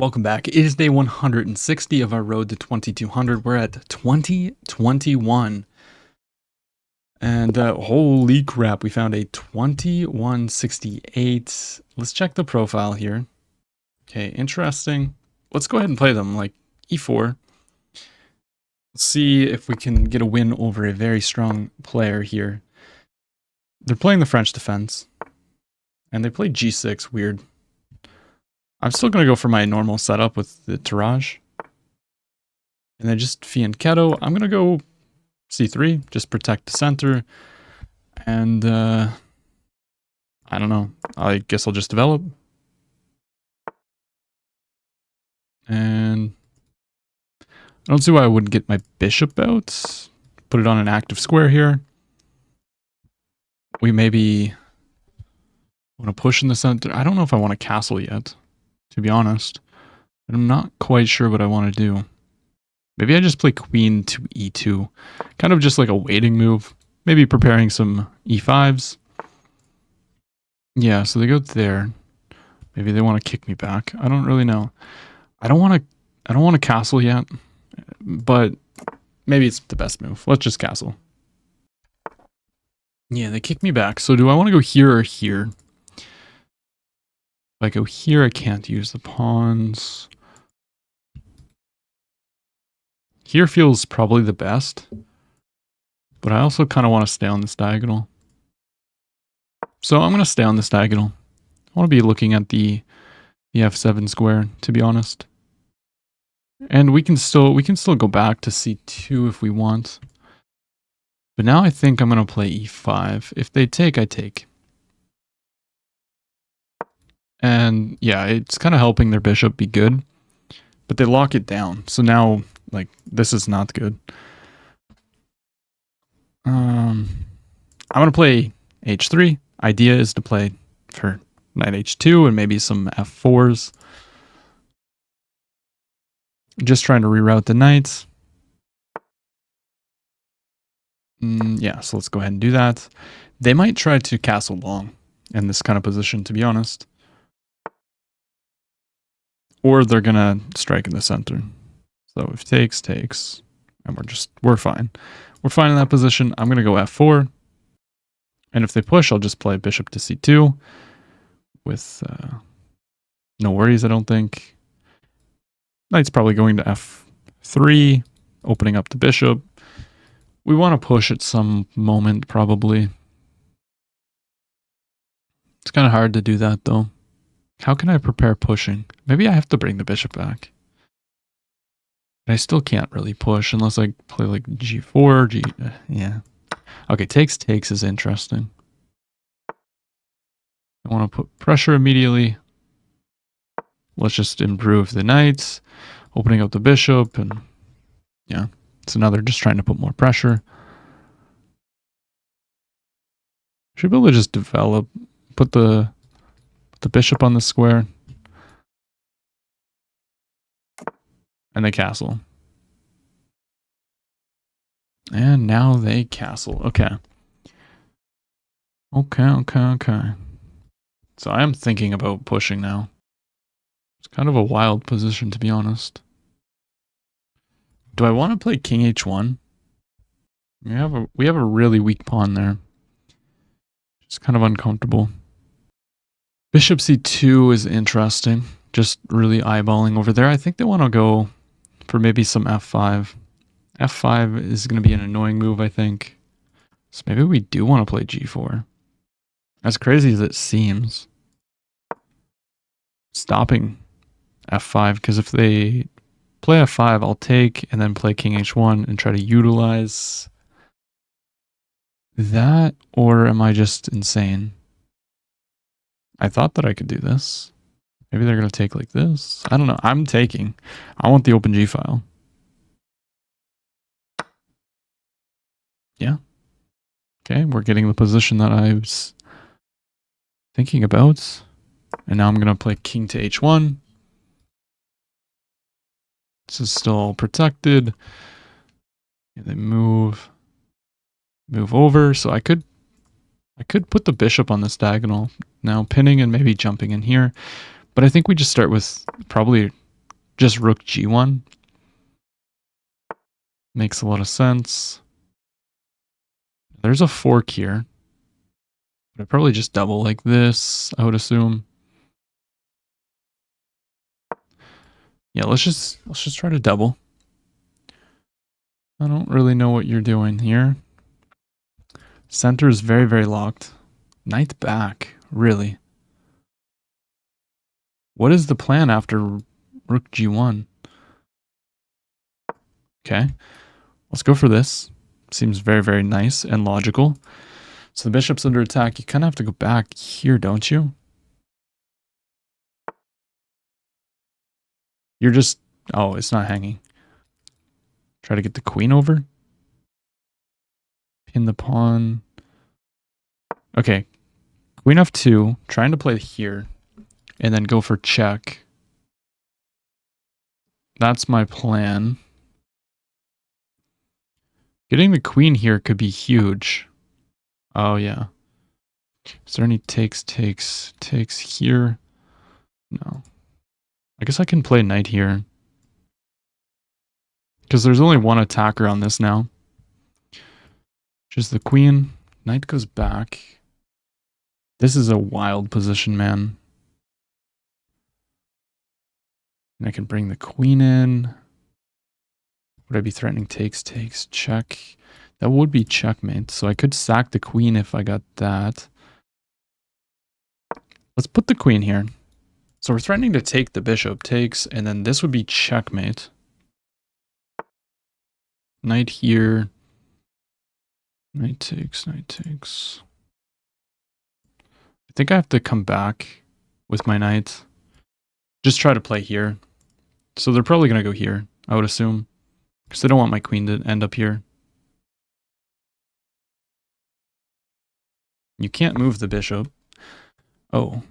Welcome back. It is day 160 of our road to 2200. We're at 2021. And holy crap, we found a 2168. Let's check the profile here. Okay, interesting. Let's go ahead and play them like e4. Let's see if we can get a win over a very strong player here. They're playing the French defense. And they play g6, weird. I'm still going to go for my normal setup with the Taraj. And then just fianchetto. I'm going to go c3, just protect the center. And I don't know. I guess I'll just develop. And I don't see why I wouldn't get my bishop out. Put it on an active square here. We maybe want to push in the center. I don't know if I want to castle yet, to be honest. I'm not quite sure what I want to do. Maybe I just play queen to e2. Kind of just like a waiting move. Maybe preparing some e5s. Yeah, so they go there. Maybe they want to kick me back. I don't really know. I don't want to castle yet, but maybe it's the best move. Let's just castle. Yeah, they kick me back. So do I want to go here or here? If I go here, I can't use the pawns. Here feels probably the best, but I also kind of want to stay on this diagonal. So I'm going to stay on this diagonal. I want to be looking at the f7 square, to be honest. And we can still go back to c2 if we want. But now I think I'm going to play e5. If they take, I take. And yeah, it's kind of helping their bishop be good. But they lock it down. So now, like, this is not good. I'm going to play h3. Idea is to play for knight h2 and maybe some f4s. Just trying to reroute the knights. Yeah, so let's go ahead and do that. They might try to castle long in this kind of position, to be honest. Or they're going to strike in the center. So if takes, takes. And we're fine. We're fine in that position. I'm going to go f4. And if they push, I'll just play bishop to c2. With no worries, I don't think. Knight's probably going to f3. Opening up the bishop. We want to push at some moment, probably. It's kind of hard to do that, though. How can I prepare pushing? Maybe I have to bring the bishop back. But I still can't really push unless I play like g4, yeah. Okay, takes is interesting. I want to put pressure immediately. Let's just improve the knights. Opening up the bishop, and yeah. It's another just trying to put more pressure. Should be able to just develop, put the bishop on the square. And they castle. And now they castle. Okay. Okay. So I am thinking about pushing now. It's kind of a wild position, to be honest. Do I want to play king h1? We have a really weak pawn there. It's kind of uncomfortable. Bishop c2 is interesting. Just really eyeballing over there. I think they want to go for maybe some f5. f5 is going to be an annoying move, I think. So maybe we do want to play g4. As crazy as it seems. Stopping f5, because if they play f5, I'll take and then play king h1 and try to utilize that, or am I just insane? I thought that I could do this. Maybe they're going to take like this. I don't know. I'm taking. I want the open G file. Yeah. Okay, we're getting the position that I was thinking about. And now I'm going to play king to h1. This is still protected. And they move over. So I could put the bishop on this diagonal now, pinning and maybe jumping in here. But I think we just start with probably just rook g1. Makes a lot of sense. There's a fork here. I'd probably just double like this, I would assume. Yeah, let's just try to double. I don't really know what you're doing here. Center is very, very locked. Knight back, really. What is the plan after rook g1? Okay, let's go for this. Seems very, very nice and logical. So the bishop's under attack. You kind of have to go back here, don't you? You're just... Oh, it's not hanging. Try to get the queen over. Pin the pawn. Okay. Queen f2. Trying to play here. And then go for check. That's my plan. Getting the queen here could be huge. Oh, yeah. Is there any takes here? No. I guess I can play knight here. Because there's only one attacker on this now. Just the queen. Knight goes back. This is a wild position, man. And I can bring the queen in. Would I be threatening takes, check? That would be checkmate. So I could sack the queen if I got that. Let's put the queen here. So we're threatening to take the bishop, takes, and then this would be checkmate. Knight here. Knight takes, knight takes. I think I have to come back with my knight. Just try to play here. So they're probably going to go here, I would assume. Because they don't want my queen to end up here. You can't move the bishop. Oh.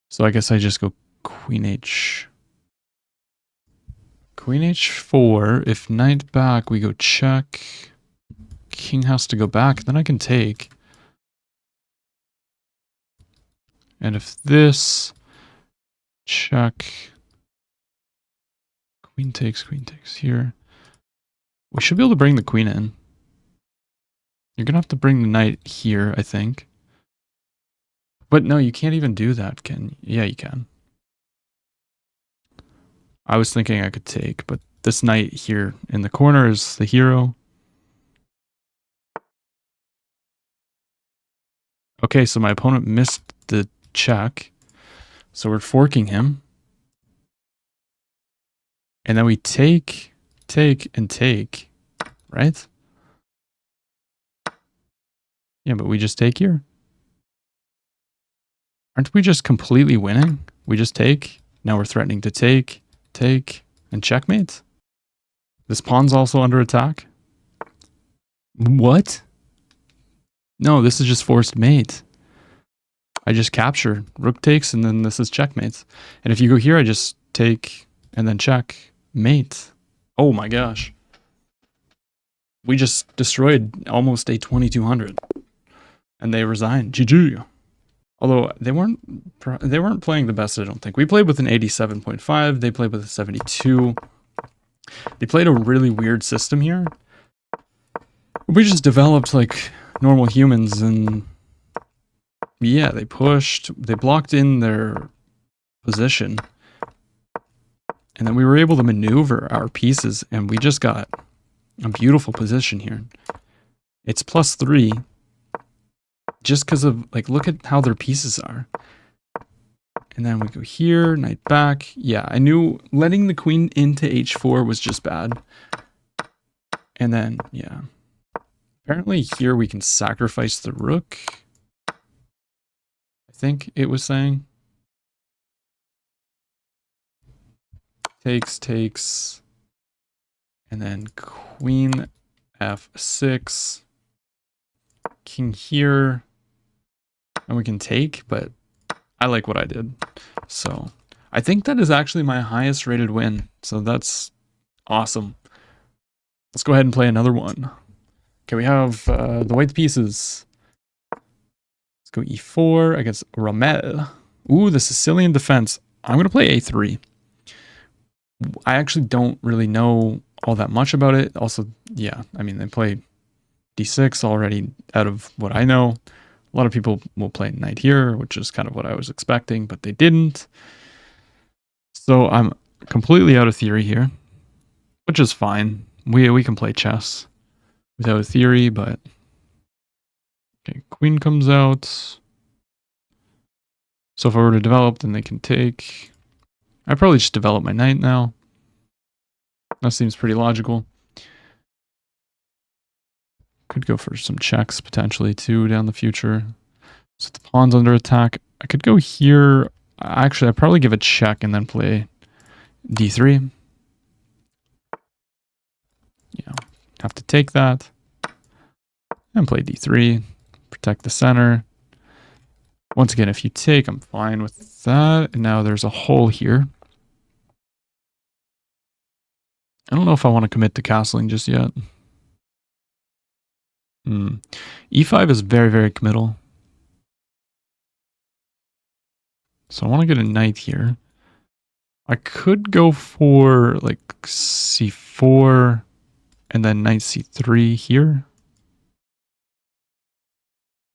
So I guess I just go queen h. Queen h4. If knight back, we go check. King has to go back. Then I can take. And if this... Check. Queen takes here. We should be able to bring the queen in. You're going to have to bring the knight here, I think. But no, you can't even do that, can you? Yeah, you can. I was thinking I could take, but this knight here in the corner is the hero. Okay, so my opponent missed the check. So we're forking him. And then we take, and take, right? Yeah, but we just take here. Aren't we just completely winning? We just take. Now we're threatening to take, and checkmate. This pawn's also under attack. What? No, this is just forced mate. I just capture. Rook takes, and then this is checkmate. And if you go here, I just take, and then check. Mate. Oh my gosh. We just destroyed almost a 2200. And they resigned. GG. Although they weren't playing the best, I don't think. We played with an 87.5. They played with a 72. They played a really weird system here. We just developed like normal humans, and yeah, they pushed. They blocked in their position. And then we were able to maneuver our pieces, and we just got a beautiful position here. It's +3. Just because of, like, look at how their pieces are. And then we go here, knight back. Yeah, I knew letting the queen into h4 was just bad. And then, yeah. Apparently here we can sacrifice the rook. I think it was saying. Takes. And then queen f6. King here. And we can take, but I like what I did. So I think that is actually my highest rated win. So that's awesome. Let's go ahead and play another one. Okay, we have the white pieces. Let's go e4 against Rommel. Ooh, the Sicilian defense. I'm going to play a3. I actually don't really know all that much about it. Also, yeah, I mean, they play d6 already out of what I know. A lot of people will play knight here, which is kind of what I was expecting, but they didn't. So I'm completely out of theory here, which is fine. We can play chess without a theory, but okay, queen comes out. So if I were to develop, then they can take. I probably just develop my knight now. That seems pretty logical. Could go for some checks potentially too down the future. So the pawn's under attack. I could go here. Actually, I'd probably give a check and then play d3. Yeah, have to take that. And play d3. Protect the center. Once again, if you take, I'm fine with that. And now there's a hole here. I don't know if I want to commit to castling just yet. E5 is very, very committal. So I want to get a knight here. I could go for like c4 and then knight c3 here.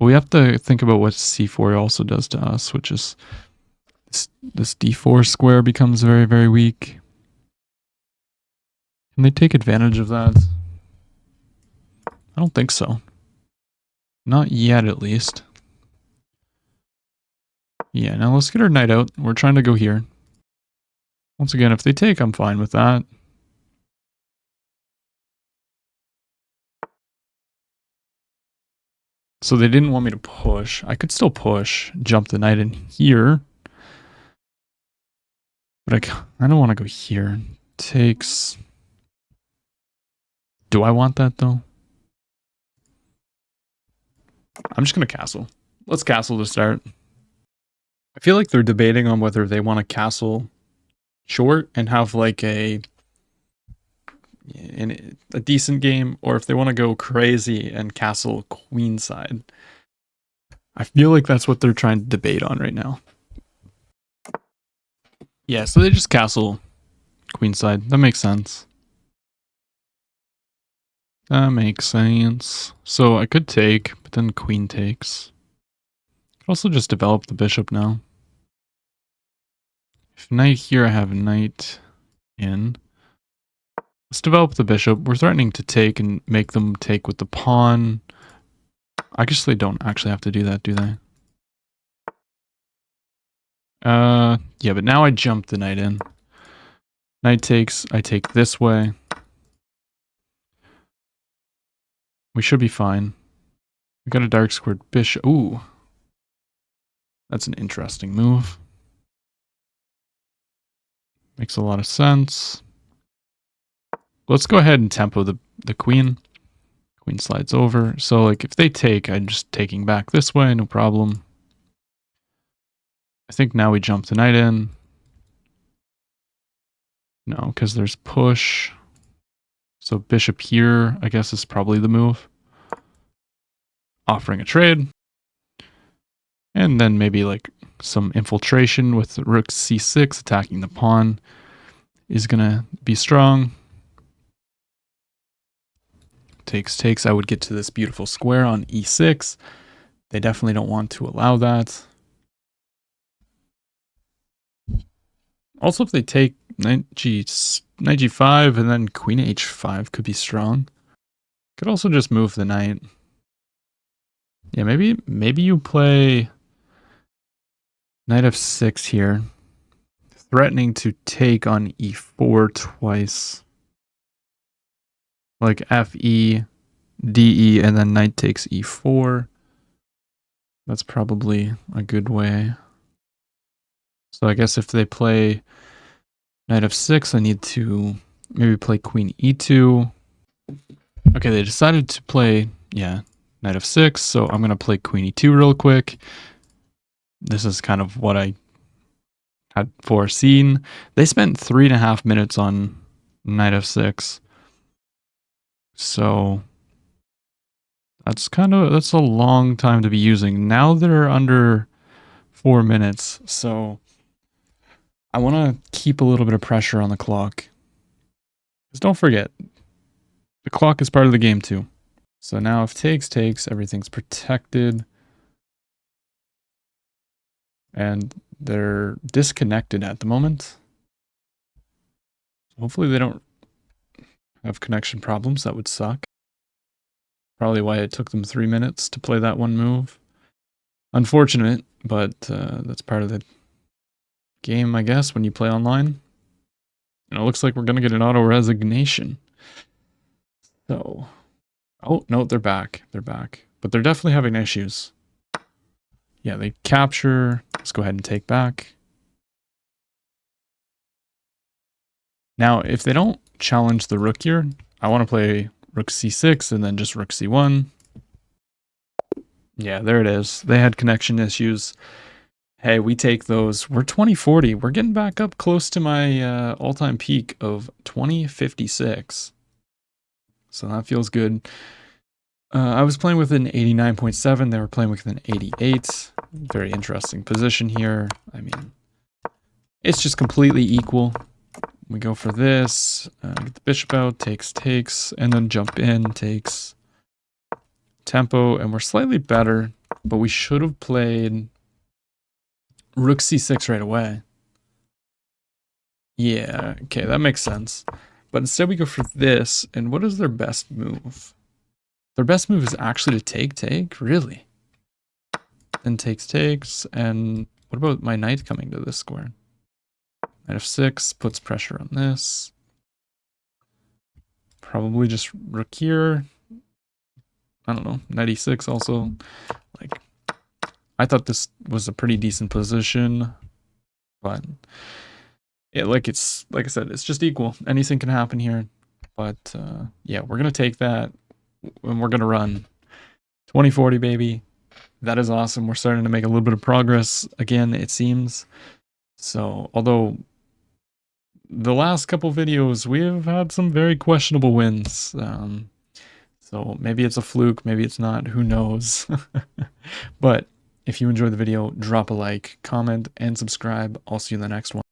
We have to think about what c4 also does to us, which is this d4 square becomes very, very weak. Can they take advantage of that? I don't think so. Not yet, at least. Yeah, now let's get our knight out. We're trying to go here. Once again, if they take, I'm fine with that. So they didn't want me to push. I could still push, jump the knight in here. But I don't want to go here. Takes. Do I want that, though? I'm just going to castle. Let's castle to start. I feel like they're debating on whether they want to castle short and have like a decent game, or if they want to go crazy and castle queenside. I feel like that's what they're trying to debate on right now. Yeah, so they just castle queenside. That makes sense. That makes sense. So I could take, but then queen takes. Could also just develop the bishop now. If knight here, I have knight in. Let's develop the bishop. We're threatening to take and make them take with the pawn. I guess they don't actually have to do that, do they? Yeah, but now I jump the knight in. Knight takes, I take this way. We should be fine. We got a dark squared bishop. Ooh. That's an interesting move. Makes a lot of sense. Let's go ahead and tempo the queen. Queen slides over. So like if they take, I'm just taking back this way, no problem. I think now we jump the knight in. No, because there's push. So bishop here, I guess, is probably the move. Offering a trade. And then maybe like some infiltration with rook c6 attacking the pawn is going to be strong. Takes. I would get to this beautiful square on e6. They definitely don't want to allow that. Also, if they take knight g5 and then queen h5 could be strong. Could also just move the knight. Yeah, maybe you play knight f6 here, threatening to take on e4 twice. Like fe, de, and then knight takes e4. That's probably a good way. So I guess if they play knight f6, I need to maybe play queen e2. Okay, they decided to play, yeah, knight f6, so I'm going to play queen e2 real quick. This is kind of what I had foreseen. They spent 3.5 minutes on knight f6. So that's a long time to be using. Now they're under 4 minutes, so I want to keep a little bit of pressure on the clock. Because don't forget, the clock is part of the game too. So now if takes, everything's protected. And they're disconnected at the moment. Hopefully they don't have connection problems. That would suck. Probably why it took them 3 minutes to play that one move. Unfortunate, but that's part of the game, I guess, when you play online. And it looks like we're going to get an auto resignation. So, oh, no, they're back. They're back. But they're definitely having issues. Yeah, they capture. Let's go ahead and take back. Now, if they don't challenge the rook here, I want to play rook c6 and then just rook c1. Yeah, there it is. They had connection issues. Hey, we take those. We're 2040. We're getting back up close to my all-time peak of 2056. So that feels good. I was playing with an 89.7. They were playing with an 88. Very interesting position here. I mean, it's just completely equal. We go for this, get the bishop out, takes, and then jump in, takes tempo, and we're slightly better, but we should have played rook c6 right away. Yeah, okay, that makes sense. But instead we go for this, and what is their best move? Their best move is actually to take? Really? Then takes, and what about my knight coming to this square? Knight f6 puts pressure on this. Probably just rook here. I don't know, knight e6 also. Like, I thought this was a pretty decent position, but like I said, it's just equal. Anything can happen here, but yeah, we're gonna take that, and we're gonna run 2040, baby. That is awesome. We're starting to make a little bit of progress again, it seems. So, although the last couple videos we have had some very questionable wins. So maybe it's a fluke, maybe it's not, who knows. But if you enjoyed the video, drop a like, comment, and subscribe. I'll see you in the next one.